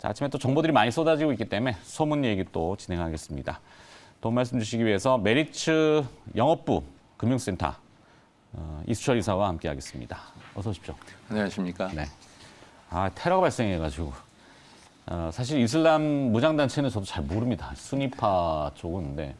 자, 아침에 또 정보들이 많이 쏟아지고 있기 때문에 소문 얘기 또 진행하겠습니다. 도움 말씀 주시기 위해서 메리츠 영업부 금융센터 이수철 이사와 함께하겠습니다. 어서 오십시오. 안녕하십니까. 네. 테러가 발생해가지고 사실 이슬람 무장단체는 저도 잘 모릅니다. 순위파 쪽인데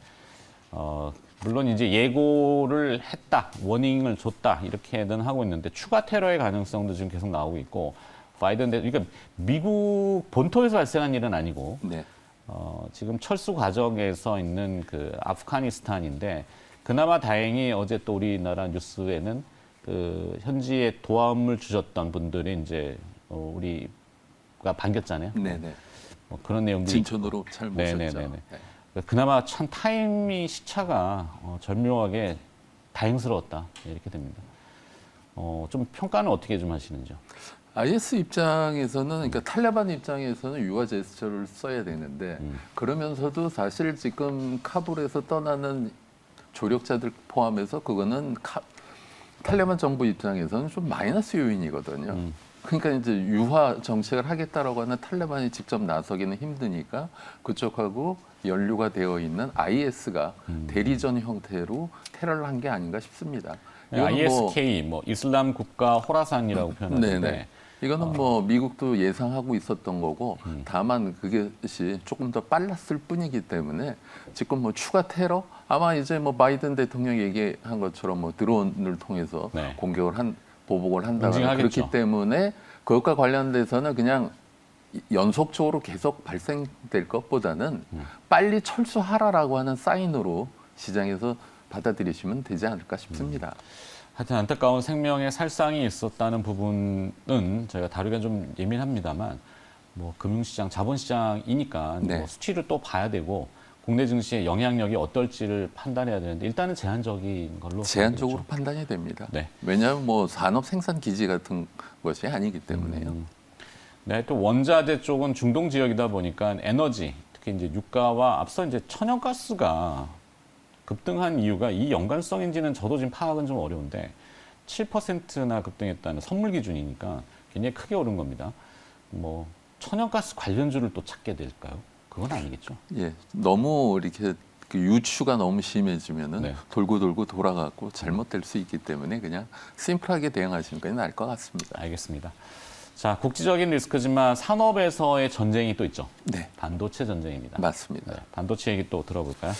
물론 이제 예고를 했다, 워닝을 줬다 이렇게는 하고 있는데 추가 테러의 가능성도 지금 계속 나오고 있고 바이든 그러니까 미국 본토에서 발생한 일은 아니고 네. 지금 철수 과정에서 있는 그 아프가니스탄인데 그나마 다행히 어제 또 우리나라 뉴스에는 그 현지에 도움을 주셨던 분들이 이제 우리가 반겼잖아요. 네네. 그런 내용들이 진천으로 잘 모셨죠. 네네네. 네. 그나마 참 타이밍 시차가 절묘하게 다행스러웠다 이렇게 됩니다. 좀 평가는 어떻게 좀 하시는지요? IS 입장에서는 그러니까 탈레반 입장에서는 유화 제스처를 써야 되는데 그러면서도 사실 지금 카불에서 떠나는 조력자들 포함해서 그거는 탈레반 정부 입장에서는 좀 마이너스 요인이거든요. 그러니까 이제 유화 정책을 하겠다라고 하는 탈레반이 직접 나서기는 힘드니까 그쪽하고 연루가 되어 있는 IS가 대리전 형태로 테러를 한 게 아닌가 싶습니다. ISK 이슬람 국가 호라산이라고 표현하는데 네네. 이거는 미국도 예상하고 있었던 거고 다만 그것이 조금 더 빨랐을 뿐이기 때문에 지금 추가 테러 아마 이제 바이든 대통령이 얘기한 것처럼 드론을 통해서 네. 보복을 한다거나 응징하겠죠. 그렇기 때문에 그것과 관련돼서는 그냥 연속적으로 계속 발생될 것보다는 빨리 철수하라라고 하는 사인으로 시장에서 받아들이시면 되지 않을까 싶습니다. 하여튼 안타까운 생명의 살상이 있었다는 부분은 저희가 다루기가 좀 예민합니다만 금융시장, 자본시장이니까 네. 수치를 또 봐야 되고 국내 증시의 영향력이 어떨지를 판단해야 되는데 일단은 제한적인 걸로 제한적으로 봐야겠죠. 판단이 됩니다. 네. 왜냐하면 산업 생산 기지 같은 것이 아니기 때문에요. 네, 또 원자재 쪽은 중동 지역이다 보니까 에너지, 특히 이제 유가와 앞서 이제 천연가스가 급등한 이유가 이 연관성인지는 저도 지금 파악은 좀 어려운데 7%나 급등했다는 선물 기준이니까 굉장히 크게 오른 겁니다. 천연가스 관련주를 또 찾게 될까요? 그건 아니겠죠. 예, 너무 이렇게 그 유추가 너무 심해지면은 네. 돌고 돌아가고 잘못될 수 있기 때문에 그냥 심플하게 대응하시는 게 나을 것 같습니다. 알겠습니다. 자, 국지적인 리스크지만 산업에서의 전쟁이 또 있죠. 네, 반도체 전쟁입니다. 맞습니다. 네, 반도체 얘기 또 들어볼까요?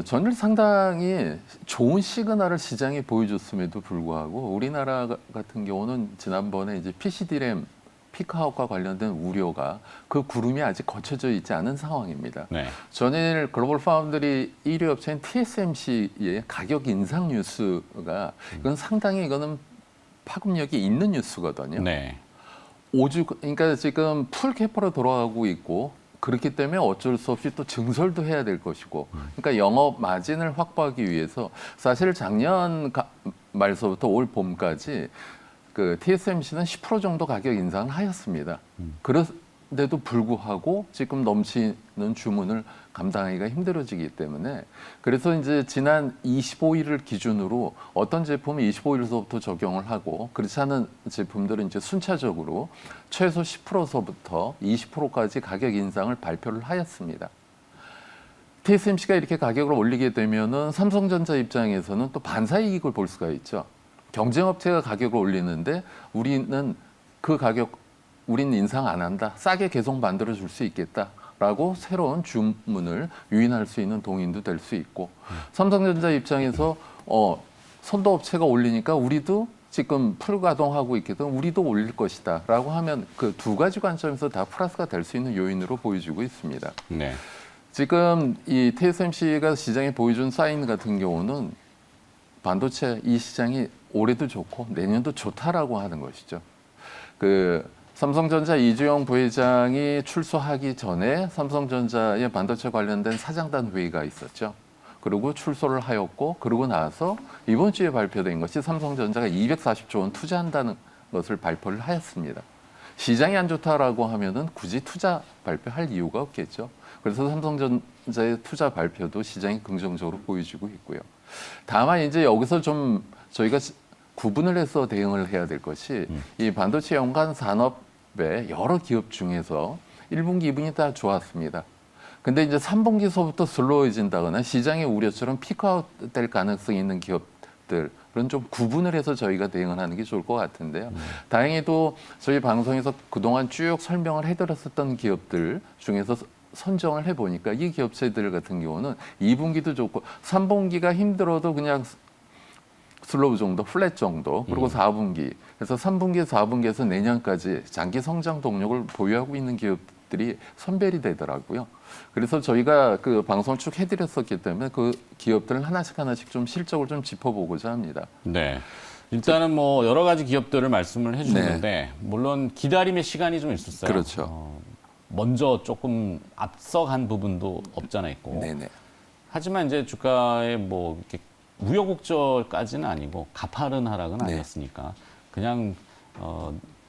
전일 상당히 좋은 시그널을 시장에 보여줬음에도 불구하고 우리나라 같은 경우는 지난번에 이제 PC DRAM 피크아웃과 관련된 우려가 그 구름이 아직 거쳐져 있지 않은 상황입니다. 네. 전일 글로벌 파운드리 1위 업체인 TSMC의 가격 인상 뉴스가 이건 상당히 이거는 파급력이 있는 뉴스거든요. 네. 그러니까 지금 풀 캐퍼로 돌아가고 있고 그렇기 때문에 어쩔 수 없이 또 증설도 해야 될 것이고 그러니까 영업 마진을 확보하기 위해서 사실 작년 말서부터 올 봄까지 그 TSMC는 10% 정도 가격 인상을 하였습니다. 그런데도 불구하고 지금 넘치는 주문을 감당하기가 힘들어지기 때문에 그래서 이제 지난 25일을 기준으로 어떤 제품은 25일서부터 적용을 하고 그렇지 않은 제품들은 이제 순차적으로 최소 10%서부터 20%까지 가격 인상을 발표를 하였습니다. TSMC가 이렇게 가격을 올리게 되면은 삼성전자 입장에서는 또 반사이익을 볼 수가 있죠. 경쟁업체가 가격을 올리는데 우리는 우리는 인상 안 한다. 싸게 계속 만들어 줄 수 있겠다라고 새로운 주문을 유인할 수 있는 동인도 될 수 있고 삼성전자 입장에서 선도업체가 올리니까 우리도 지금 풀 가동하고 있거든 우리도 올릴 것이다라고 하면 그 두 가지 관점에서 다 플러스가 될 수 있는 요인으로 보여지고 있습니다. 네. 지금 이 TSMC가 시장에 보여준 사인 같은 경우는 반도체 이 시장이 올해도 좋고 내년도 좋다라고 하는 것이죠. 삼성전자 이주영 부회장이 출소하기 전에 삼성전자의 반도체 관련된 사장단 회의가 있었죠. 그리고 출소를 하였고 그러고 나서 이번 주에 발표된 것이 삼성전자가 240조 원 투자한다는 것을 발표를 하였습니다. 시장이 안 좋다라고 하면은 굳이 투자 발표할 이유가 없겠죠. 그래서 삼성전자의 투자 발표도 시장이 긍정적으로 보여지고 있고요. 다만 이제 여기서 좀 저희가 구분을 해서 대응을 해야 될 것이 이 반도체 연관 산업의 여러 기업 중에서 1분기, 2분기 다 좋았습니다. 근데 이제 3분기서부터 슬로워진다거나 시장의 우려처럼 피크아웃 될 가능성이 있는 기업들은 좀 구분을 해서 저희가 대응을 하는 게 좋을 것 같은데요. 다행히도 저희 방송에서 그동안 쭉 설명을 해드렸었던 기업들 중에서 선정을 해보니까 이 기업체들 같은 경우는 2분기도 좋고 3분기가 힘들어도 그냥 슬로우 정도, 플랫 정도, 그리고 4분기. 그래서 3분기, 4분기에서 내년까지 장기 성장 동력을 보유하고 있는 기업들이 선별이 되더라고요. 그래서 저희가 그 방송을 쭉 해드렸었기 때문에 그 기업들을 하나씩 좀 실적을 좀 짚어보고자 합니다. 네. 일단은 뭐 여러 가지 기업들을 말씀을 해주셨는데 물론 기다림의 시간이 좀 있었어요. 그렇죠. 먼저 조금 앞서간 부분도 없잖아 있고. 네네. 하지만 이제 주가에 뭐 이렇게 우여곡절까지는 아니고 가파른 하락은 네. 아니었으니까 그냥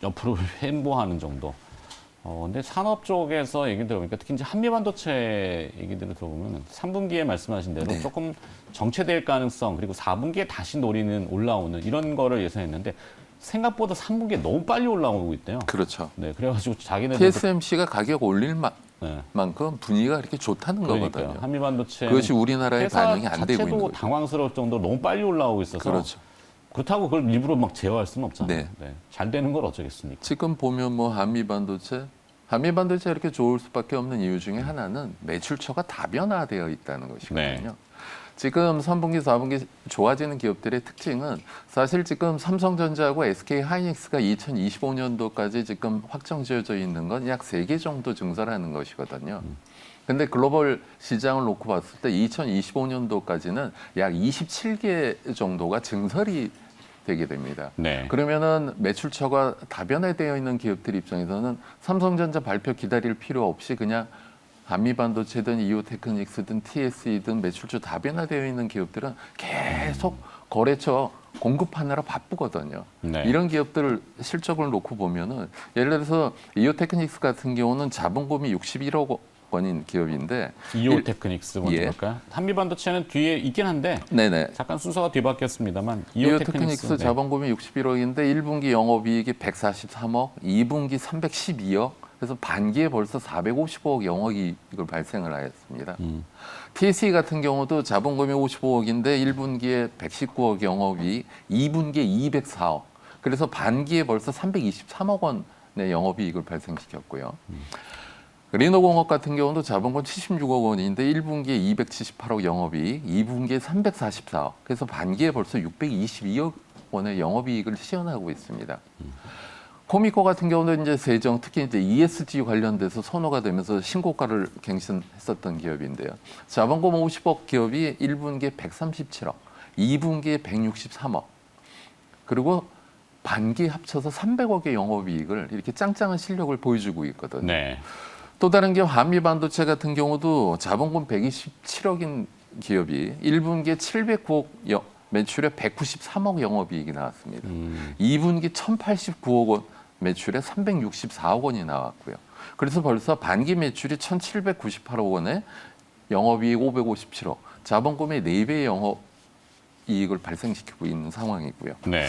옆으로 횡보하는 정도. 근데 산업 쪽에서 얘기 들어보니까 특히 이제 한미반도체 얘기들을 들어보면 3분기에 말씀하신 대로 네. 조금 정체될 가능성 그리고 4분기에 다시 노리는 올라오는 이런 거를 예상했는데 생각보다 3분기에 너무 빨리 올라오고 있대요. 그렇죠. 네, 그래가지고 자기네들 TSMC가 가격 올릴 네. 만큼 분위기가 그렇게 좋다는 그러니까요. 거거든요. 한미반도체 그것이 우리나라의 회사 반영이 안 되고 있는 자체도 거죠. 당황스러울 정도로 너무 빨리 올라오고 있어서 그렇죠. 그렇다고 그걸 일부러 막 제어할 수는 없잖아요. 네. 네. 잘 되는 걸 어쩌겠습니까? 지금 보면 뭐 한미반도체 이렇게 좋을 수밖에 없는 이유 중에 하나는 매출처가 다변화되어 있다는 것이거든요. 네. 지금 3분기, 4분기 좋아지는 기업들의 특징은 사실 지금 삼성전자하고 SK하이닉스가 2025년도까지 지금 확정 지어져 있는 건 약 3개 정도 증설하는 것이거든요. 근데 글로벌 시장을 놓고 봤을 때 2025년도까지는 약 27개 정도가 증설이 되게 됩니다. 네. 그러면은 매출처가 다변화되어 있는 기업들 입장에서는 삼성전자 발표 기다릴 필요 없이 그냥 한미반도체든 이오테크닉스든 TSE든 매출처 다변화되어 있는 기업들은 계속 거래처 공급하느라 바쁘거든요. 네. 이런 기업들 실적을 놓고 보면은 예를 들어서 이오테크닉스 같은 경우는 자본금이 61억 원인 기업인데 이오테크닉스 먼저 예. 볼까요? 한미반도체는 뒤에 있긴 한데 네네. 잠깐 순서가 뒤바뀌었습니다만 이오테크닉스 네. 자본금이 61억인데 1분기 영업이익이 143억, 2분기 312억, 그래서 반기에 벌써 455억 영업이익을 발생을 하였습니다. TSE 같은 경우도 자본금이 55억인데 1분기에 119억 영업이익, 2분기에 204억, 그래서 반기에 벌써 323억 원의 영업이익을 발생시켰고요. 리노공업 같은 경우도 자본금 76억 원인데 1분기에 278억 영업이익, 2분기에 344억. 그래서 반기에 벌써 622억 원의 영업이익을 시현하고 있습니다. 코미코 같은 경우는 이제 세정, 특히 이제 ESG 관련돼서 선호가 되면서 신고가를 갱신했었던 기업인데요. 자본금 50억 기업이 1분기에 137억, 2분기에 163억, 그리고 반기 합쳐서 300억의 영업이익을 이렇게 짱짱한 실력을 보여주고 있거든요. 네. 또 다른 기업 한미반도체 같은 경우도 자본금 127억인 기업이 1분기에 709억 매출에 193억 영업이익이 나왔습니다. 2분기 1,089억 원 매출에 364억 원이 나왔고요. 그래서 벌써 반기 매출이 1,798억 원에 영업이익 557억, 자본금의 4배의 영업이익을 발생시키고 있는 상황이고요. 네.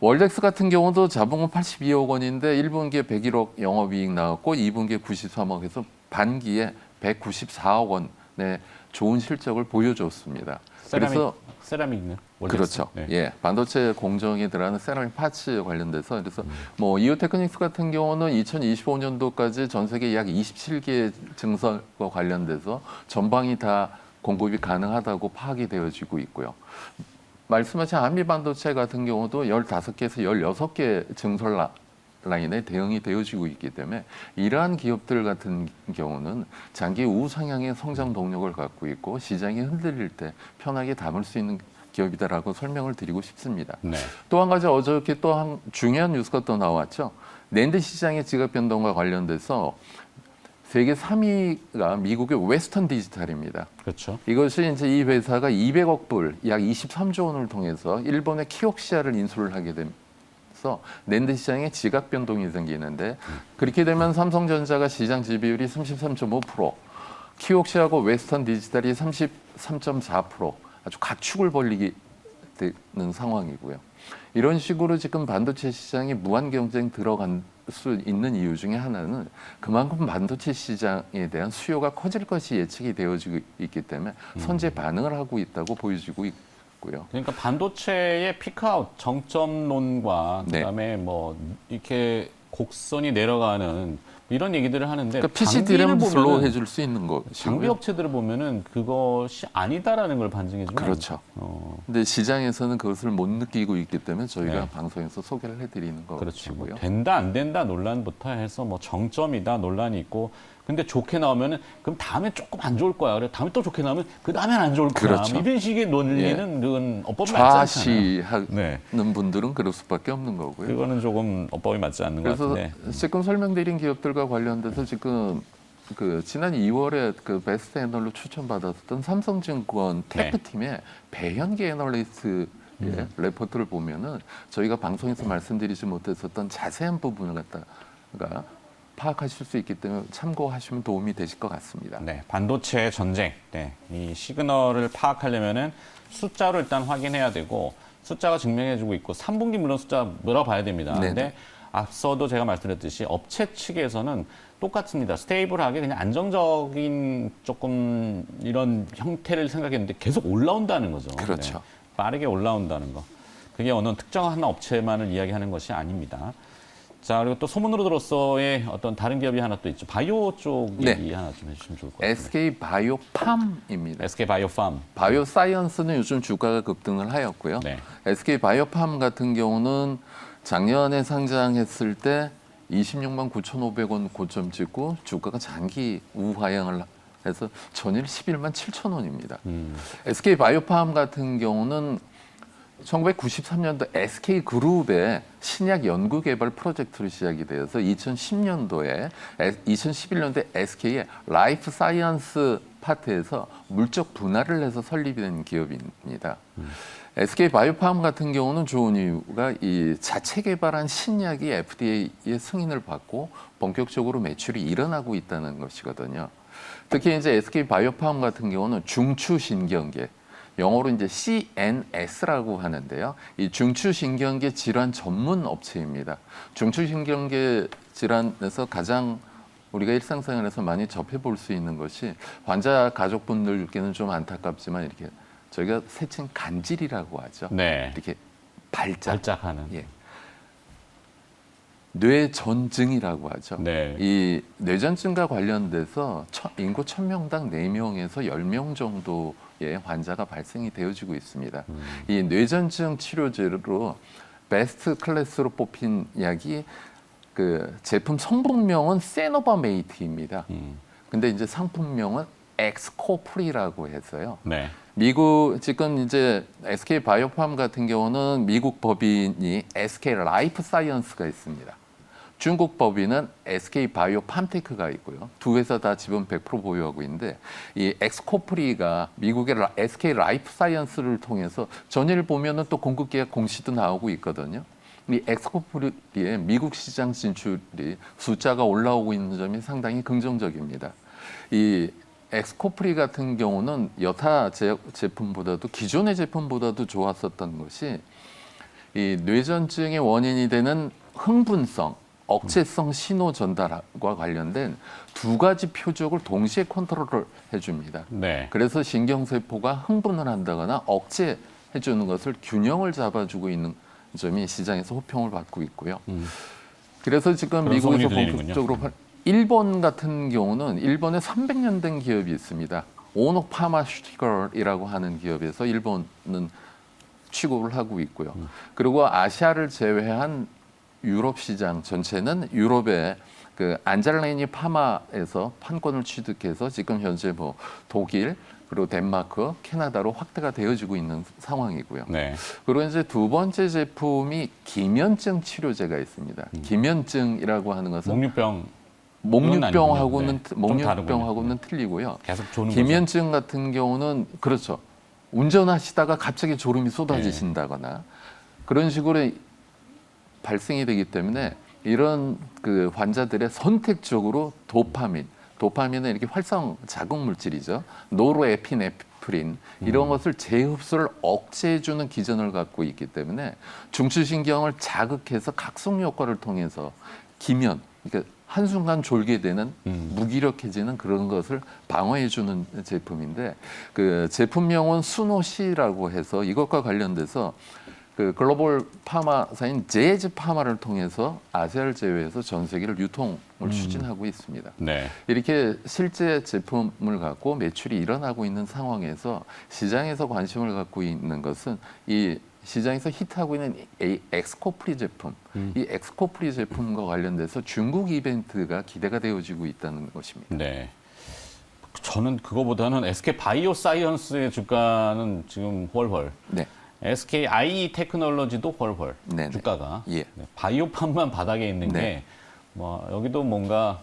월덱스 같은 경우도 자본금 82억 원인데 1분기에 101억 영업이익 나왔고 2분기에 93억 해서 반기에 194억 원의 좋은 실적을 보여줬습니다. 그래서 세라믹은 그렇죠. 네. 예, 반도체 공정에 들어가는 세라믹 파츠 관련돼서 그래서 뭐 이오테크닉스 같은 경우는 2025년도까지 전 세계 약 27개 증설과 관련돼서 전방이 다 공급이 가능하다고 파악이 되어지고 있고요. 말씀하신 한미반도체 같은 경우도 15개에서 16개 증설 라인에 대응이 되어지고 있기 때문에 이러한 기업들 같은 경우는 장기 우상향의 성장 동력을 갖고 있고 시장이 흔들릴 때 편하게 담을 수 있는 기업이다라고 설명을 드리고 싶습니다. 네. 또 한 가지 어저께 또 한 중요한 뉴스가 또 나왔죠. 낸드 시장의 지각 변동과 관련돼서 세계 3위가 미국의 웨스턴 디지털입니다. 그렇죠. 이것이 이제 이 회사가 200억 불, 약 23조 원을 통해서 일본의 키옥시아를 인수를 하게 되면서 낸드 시장에 지각 변동이 생기는데 그렇게 되면 삼성전자가 시장 지배율이 33.5%, 키옥시아하고 웨스턴 디지털이 33.4% 아주 가축을 벌리게 되는 상황이고요. 이런 식으로 지금 반도체 시장에 무한 경쟁 들어갈 수 있는 이유 중에 하나는 그만큼 반도체 시장에 대한 수요가 커질 것이 예측이 되어지고 있기 때문에 선제 반응을 하고 있다고 보여지고 있고요. 그러니까 반도체의 피크아웃 정점론과 네. 그다음에 뭐 이렇게 곡선이 내려가는 이런 얘기들을 하는데 그러니까 PC 장비를 디램을 보면은 슬로우 해줄 수 있는 장비 것이고요. 업체들을 보면은 그것이 아니다라는 걸 반증해 주면 그렇죠. 근데 시장에서는 그것을 못 느끼고 있기 때문에 저희가 네. 방송에서 소개를 해드리는 그렇죠. 뭐 것이고요. 된다 안 된다 논란부터 해서 뭐 정점이다 논란이 있고 근데 좋게 나오면은 그럼 다음에 조금 안 좋을 거야. 그래 다음에 또 좋게 나오면 그 다음엔 안 좋을 거야. 그렇죠. 뭐 이런 식의 논리는 그건 업법이 맞지 않잖아요. 좌시하는 네. 분들은 그럴 수밖에 없는 거고요. 그거는 조금 업법이 맞지 않는 것 그래서 같은데. 지금 설명드린 기업들과 관련돼서 지금 그 지난 2월에 그 베스트 애널로 추천받았던 삼성증권 네. 테크팀의 배현기 애널리스트의 레포트를 보면은 저희가 방송에서 말씀드리지 못했었던 자세한 부분을 갖다가 파악하실 수 있기 때문에 참고하시면 도움이 되실 것 같습니다. 네, 반도체 전쟁. 네, 이 시그널을 파악하려면은 숫자로 일단 확인해야 되고 숫자가 증명해주고 있고 3분기 물론 숫자 물어봐야 됩니다. 네네. 근데 앞서도 제가 말씀드렸듯이 업체 측에서는 똑같습니다. 스테이블하게 그냥 안정적인 조금 이런 형태를 생각했는데 계속 올라온다는 거죠. 그렇죠. 네, 빠르게 올라온다는 거. 그게 어느 특정한 업체만을 이야기하는 것이 아닙니다. 자, 그리고 또 소문으로 들었어의 어떤 다른 기업이 하나 또 있죠. 바이오 쪽 얘기 하나 좀 해주시면 좋을 것 같아요. SK 바이오팜입니다. SK 바이오팜. 바이오 사이언스는 요즘 주가가 급등을 하였고요. 네. SK 바이오팜 같은 경우는 작년에 상장했을 때 26만 9,500원 고점 찍고 주가가 장기 우하향을 해서 전일 11만 7천 원입니다. SK 바이오팜 같은 경우는 1993년도 SK 그룹의 신약 연구 개발 프로젝트로 시작이 되어서 2011년도에 SK의 라이프 사이언스 파트에서 물적 분할을 해서 설립이 된 기업입니다. SK 바이오팜 같은 경우는 좋은 이유가 이 자체 개발한 신약이 FDA의 승인을 받고 본격적으로 매출이 일어나고 있다는 것이거든요. 특히 이제 SK 바이오팜 같은 경우는 중추신경계 영어로 이제 CNS라고 하는데요. 이 중추신경계 질환 전문 업체입니다. 중추신경계 질환에서 가장 우리가 일상생활에서 많이 접해볼 수 있는 것이 환자 가족분들께는 좀 안타깝지만 이렇게 저희가 세칭 간질이라고 하죠. 네. 이렇게 발작, 발작하는. 예. 뇌전증이라고 하죠. 네. 이 뇌전증과 관련돼서 인구 1000명당 4명에서 10명 정도의 환자가 발생이 되어지고 있습니다. 이 뇌전증 치료제로 베스트 클래스로 뽑힌 약이 그 제품 성분명은 세노바메이트입니다. 근데 이제 상품명은 엑스코프리라고 해서요. 네. 미국 지금 이제 SK 바이오팜 같은 경우는 미국 법인이 SK 라이프 사이언스가 있습니다. 중국 법인은 SK 바이오팜테크가 있고요. 두 회사 다 지분 100% 보유하고 있는데 이 엑스코프리가 미국의 SK 라이프 사이언스를 통해서 전일 보면은 또 공급 계약 공시도 나오고 있거든요. 이 엑스코프리의 미국 시장 진출이 숫자가 올라오고 있는 점이 상당히 긍정적입니다. 이 엑스코프리 같은 경우는 여타 제품보다도 기존의 제품보다도 좋았었던 것이 이 뇌전증의 원인이 되는 흥분성, 억제성 신호 전달과 관련된 두 가지 표적을 동시에 컨트롤을 해줍니다. 네. 그래서 신경세포가 흥분을 한다거나 억제해주는 것을 균형을 잡아주고 있는 점이 시장에서 호평을 받고 있고요. 그래서 지금 그런 미국에서 소문이 들리는군요. 본격적으로 일본 같은 경우는 일본에 300년 된 기업이 있습니다. 오노 파마슈티컬이라고 하는 기업에서 일본은 취급을 하고 있고요. 그리고 아시아를 제외한 유럽 시장 전체는 유럽의 그 안잘레니 파마에서 판권을 취득해서 지금 현재 뭐 독일 그리고 덴마크, 캐나다로 확대가 되어지고 있는 상황이고요. 네. 그리고 이제 두 번째 제품이 기면증 치료제가 있습니다. 기면증이라고 하는 것은 목류병하고는 틀리고요. 계속 조는 기면증 같은 경우는 그렇죠. 운전하시다가 갑자기 졸음이 쏟아지신다거나 그런 식으로 발생이 되기 때문에 이런 그 환자들의 선택적으로 도파민은 이렇게 활성 자극 물질이죠. 노르에피네프린이라고 노르에피네프린 이런 것을 재흡수를 억제해주는 기전을 갖고 있기 때문에 중추신경을 자극해서 각성 효과를 통해서 기면, 그러니까 한순간 졸게 되는 무기력해지는 그런 것을 방어해주는 제품인데 그 제품명은 수노시라고 해서 이것과 관련돼서 그 글로벌 파마사인 재즈 파마를 통해서 아시아를 제외해서 전 세계를 유통을 추진하고 있습니다. 네. 이렇게 실제 제품을 갖고 매출이 일어나고 있는 상황에서 시장에서 관심을 갖고 있는 것은 이 시장에서 히트하고 있는 이 엑스코프리 제품, 이 엑스코프리 제품과 관련돼서 중국 이벤트가 기대가 되어지고 있다는 것입니다. 네. 저는 그거보다는 SK 바이오사이언스의 주가는 지금 훨훨. 네. SK IE 테크놀로지도 훨훨 네네. 주가가 예. 네, 바이오팜만 바닥에 있는 네. 게 뭐 여기도 뭔가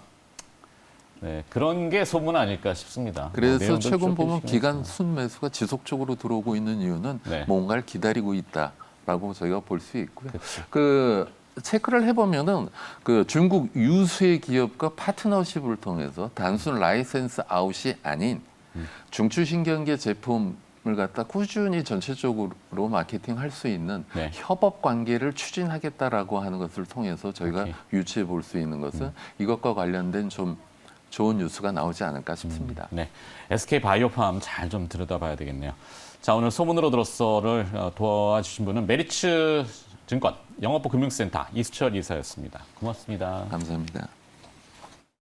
네, 그런 게 소문 아닐까 싶습니다. 그래서 내용들 최근 쭉 보면 해주시면 기간 순매수가 지속적으로 들어오고 있는 이유는 네. 뭔가를 기다리고 있다라고 저희가 볼 수 있고요. 그쵸. 그 체크를 해보면은 그 중국 유수의 기업과 파트너십을 통해서 단순 라이센스 아웃이 아닌 중추신경계 제품을 갖다 꾸준히 전체적으로 마케팅할 수 있는 네. 협업 관계를 추진하겠다라고 하는 것을 통해서 저희가 오케이. 유추해 볼 수 있는 것은 이것과 관련된 좀 좋은 뉴스가 나오지 않을까 싶습니다. 네, SK 바이오팜 잘 좀 들여다봐야 되겠네요. 자, 오늘 소문으로 들었어를 도와주신 분은 메리츠 증권 영업부 금융센터 이수철 이사였습니다. 고맙습니다. 감사합니다.